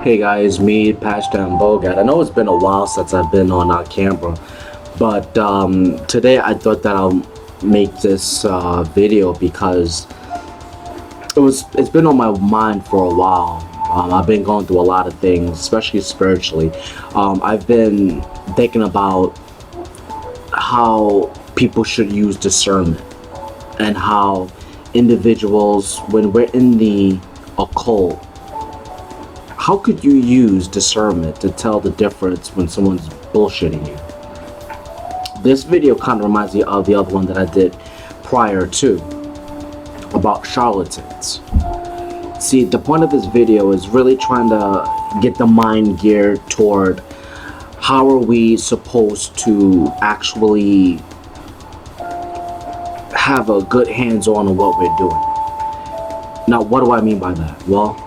Hey guys, me, Patchdown Bogat. I know it's been a while since I've been on camera, but today I thought that I'll make this video because it's been on my mind for a while. I've been going through a lot of things, especially spiritually. I've been thinking about how people should use discernment and how individuals, when we're in the occult, how could you use discernment to tell the difference when someone's bullshitting you? This video kind of reminds me of the other one that I did prior to, about charlatans. See, the point of this video is really trying to get the mind geared toward how are we supposed to actually have a good hands-on on what we're doing. Now, what do I mean by that? Well,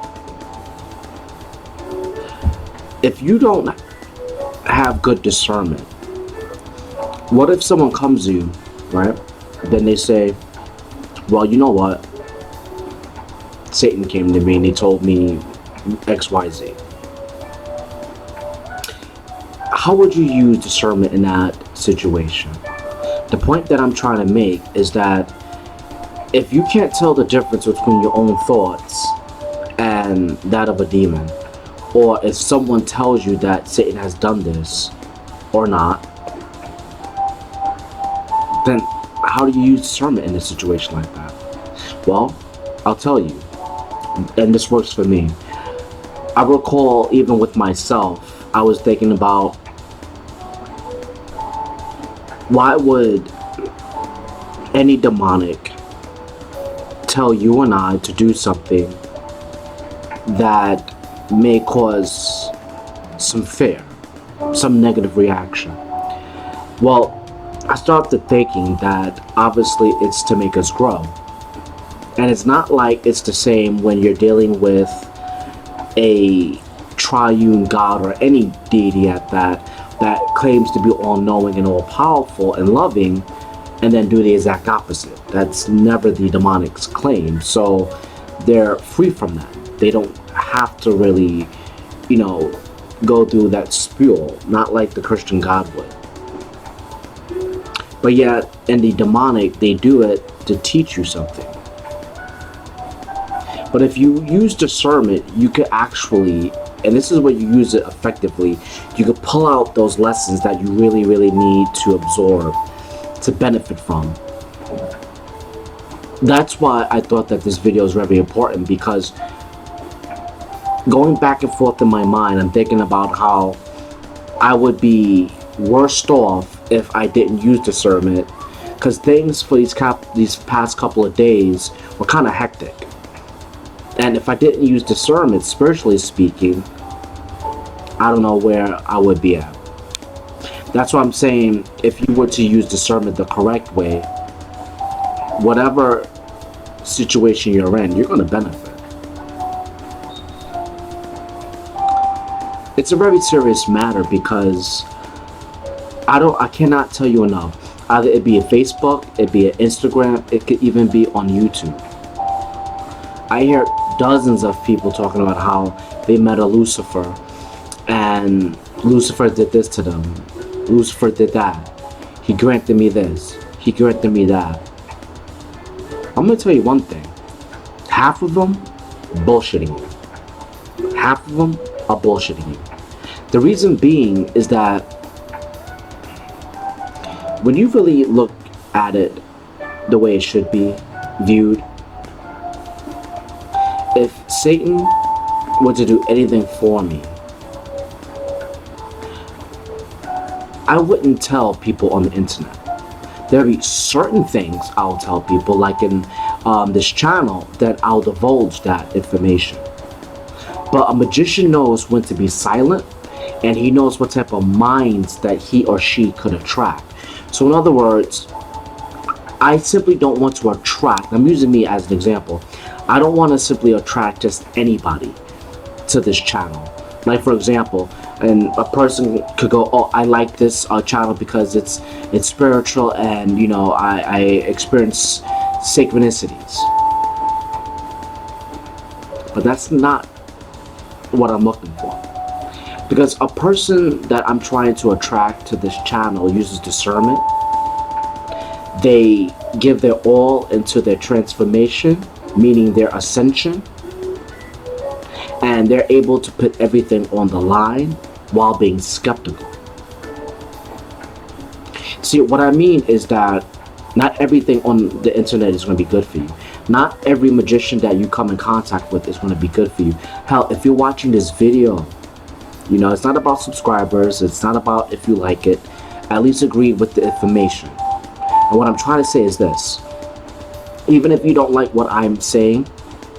if you don't have good discernment, what if someone comes to you, right? Then they say, well, you know what? Satan came to me and he told me XYZ. How would you use discernment in that situation? The point that I'm trying to make is that if you can't tell the difference between your own thoughts and that of a demon, or if someone tells you that Satan has done this or not, then how do you use discernment in a situation like that? Well, I'll tell you, and this works for me. I recall even with myself, I was thinking about, why would any demonic tell you and I to do something that may cause some fear, some negative reaction? Well, I started thinking that obviously it's to make us grow. And it's not like it's the same when you're dealing with a triune God or any deity at that claims to be all-knowing and all-powerful and loving, and then do the exact opposite. That's never the demonic's claim. So they're free from that. They don't have to really, go through that spiel, not like the Christian God would. But yet, in the demonic, they do it to teach you something. But if you use discernment, you could actually, and this is where you use it effectively, you could pull out those lessons that you really, really need to absorb, to benefit from. That's why I thought that this video is very important, because going back and forth in my mind, I'm thinking about how I would be worse off if I didn't use discernment, because things for these past couple of days were kind of hectic. And if I didn't use discernment, spiritually speaking, I don't know where I would be at. That's why I'm saying, if you were to use discernment the correct way, whatever situation you're in, you're going to benefit. It's a very serious matter, because I cannot tell you enough. Either it be a Facebook, it be an Instagram, it could even be on YouTube. I hear dozens of people talking about how they met a Lucifer, and Lucifer did this to them. Lucifer did that. He granted me this. He granted me that. I'm going to tell you one thing. Half of them bullshitting you. Half of them are bullshitting you. The reason being is that when you really look at it the way it should be viewed, if Satan were to do anything for me, I wouldn't tell people on the internet. There will be certain things I'll tell people, like in this channel, that I'll divulge that information. But a magician knows when to be silent, and he knows what type of minds that he or she could attract. So in other words, I simply don't want to attract, I'm using me as an example, I don't want to simply attract just anybody to this channel. Like, for example, and a person could go, oh, I like this channel because it's spiritual, and I experience synchronicities. But that's not what I'm looking for. Because a person that I'm trying to attract to this channel uses discernment. They give their all into their transformation, meaning their ascension, and they're able to put everything on the line while being skeptical. See, what I mean is that not everything on the internet is going to be good for you. Not every magician that you come in contact with is going to be good for you. Hell, if you're watching this video, you know, it's not about subscribers, it's not about if you like it. At least agree with the information. And what I'm trying to say is this. Even if you don't like what I'm saying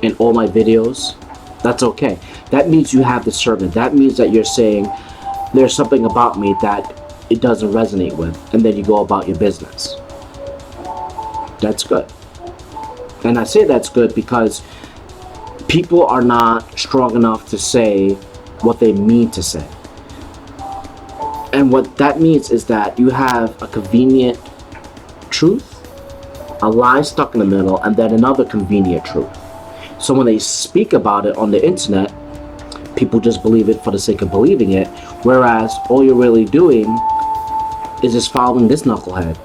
in all my videos, that's okay. That means you have discernment. That means that you're saying there's something about me that it doesn't resonate with, and then you go about your business. That's good. And I say that's good because people are not strong enough to say what they mean to say. And what that means is that you have a convenient truth, a lie stuck in the middle, and then another convenient truth. So when they speak about it on the internet, people just believe it for the sake of believing it, whereas all you're really doing is just following this knucklehead.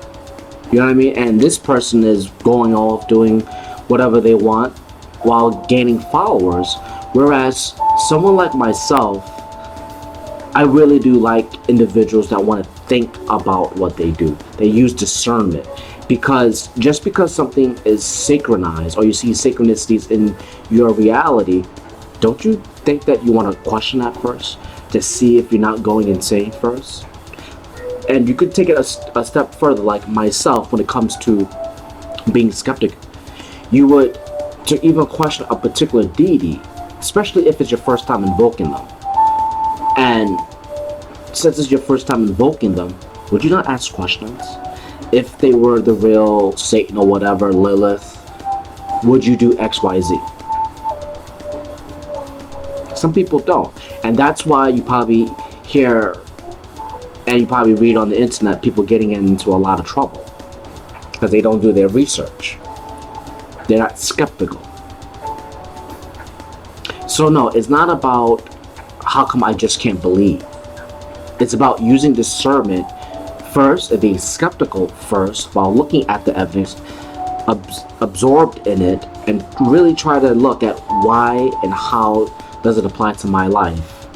You know what I mean? And this person is going off doing whatever they want while gaining followers, whereas someone like myself, I really do like individuals that want to think about what they do. They use discernment. Because just because something is synchronized or you see synchronicities in your reality, don't you think that you want to question that first to see if you're not going insane first? And you could take it a step further, like myself, when it comes to being skeptic. You would to even question a particular deity, especially if it's your first time invoking them. And since it's your first time invoking them, would you not ask questions? If they were the real Satan or whatever, Lilith, would you do X, Y, Z? Some people don't. And that's why you probably hear and you probably read on the internet people getting into a lot of trouble. Because they don't do their research. They're not skeptical. So no, it's not about how come I just can't believe. It's about using discernment first and being skeptical first while looking at the evidence, absorbed in it, and really try to look at why and how does it apply to my life.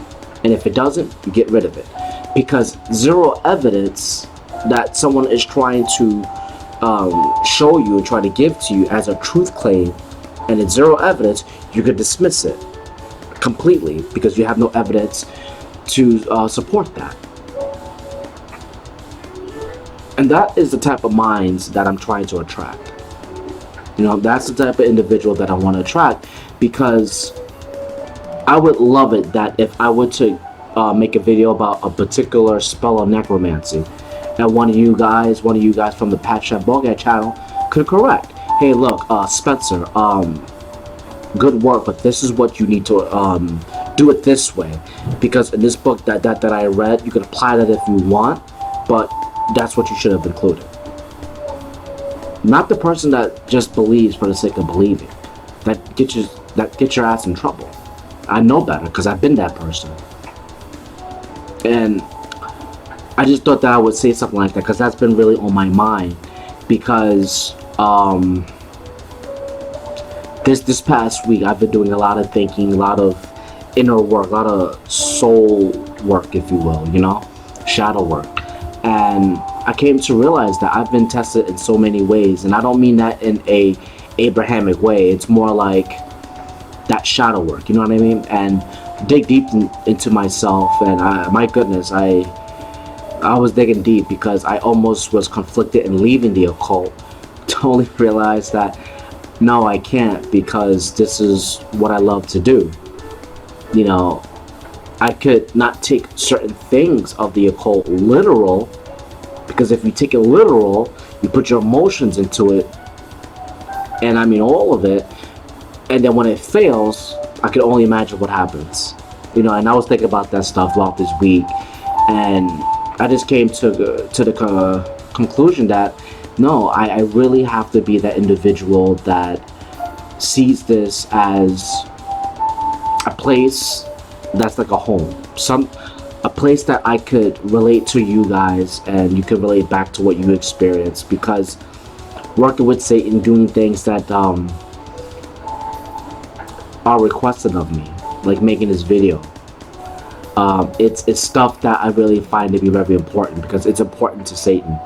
And if it doesn't, you get rid of it. Because zero evidence that someone is trying to show you and try to give to you as a truth claim, and it's zero evidence, you could dismiss it completely because you have no evidence to support that. And that is the type of minds that I'm trying to attract. You know, that's the type of individual that I want to attract, because I would love it that if I were to make a video about a particular spell of necromancy, and one of you guys from the Pat Chef Bogat channel could correct. Hey, look, Spencer, good work, but this is what you need to do it this way, because in this book that I read, you can apply that if you want, but that's what you should have included. Not the person that just believes for the sake of believing. That gets your ass in trouble. I know better because I've been that person. And I just thought that I would say something like that because that's been really on my mind. Because this past week I've been doing a lot of thinking, a lot of inner work, a lot of soul work, if you will, you know, shadow work. And I came to realize that I've been tested in so many ways, and I don't mean that in a Abrahamic way. It's more like that shadow work, you know what I mean? And dig deep into myself, and my goodness, I was digging deep because I almost was conflicted in leaving the occult to only realize that no, I can't, because this is what I love to do. You know, I could not take certain things of the occult literal, because if you take it literal, you put your emotions into it, and I mean all of it, and then when it fails, I can only imagine what happens. You know, and I was thinking about that stuff throughout this week, and I just came to the conclusion that no, I really have to be that individual that sees this as a place that's like a home, a place that I could relate to you guys, and you could relate back to what you experienced. Because working with Satan, doing things that are requested of me, like making this video, it's stuff that I really find to be very important, because it's important to Satan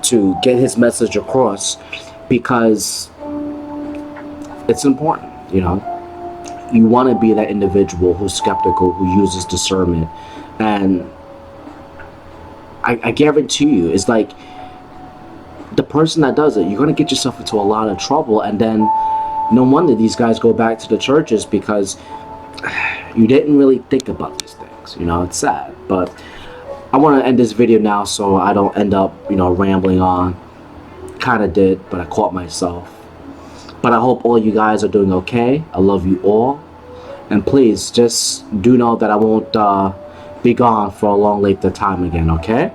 to get his message across, because it's important, you know. You want to be that individual who's skeptical, who uses discernment. And I guarantee you, it's like the person that does it, you're going to get yourself into a lot of trouble. And then no wonder these guys go back to the churches, because you didn't really think about these things. You know, it's sad. But I want to end this video now so I don't end up, you know, rambling on. Kind of did, but I caught myself. But I hope all you guys are doing okay. I love you all. And please, just do know that I won't be gone for a long length of time again, okay?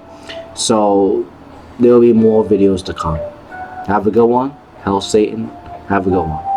So, there will be more videos to come. Have a good one. Hell, Satan. Have a good one.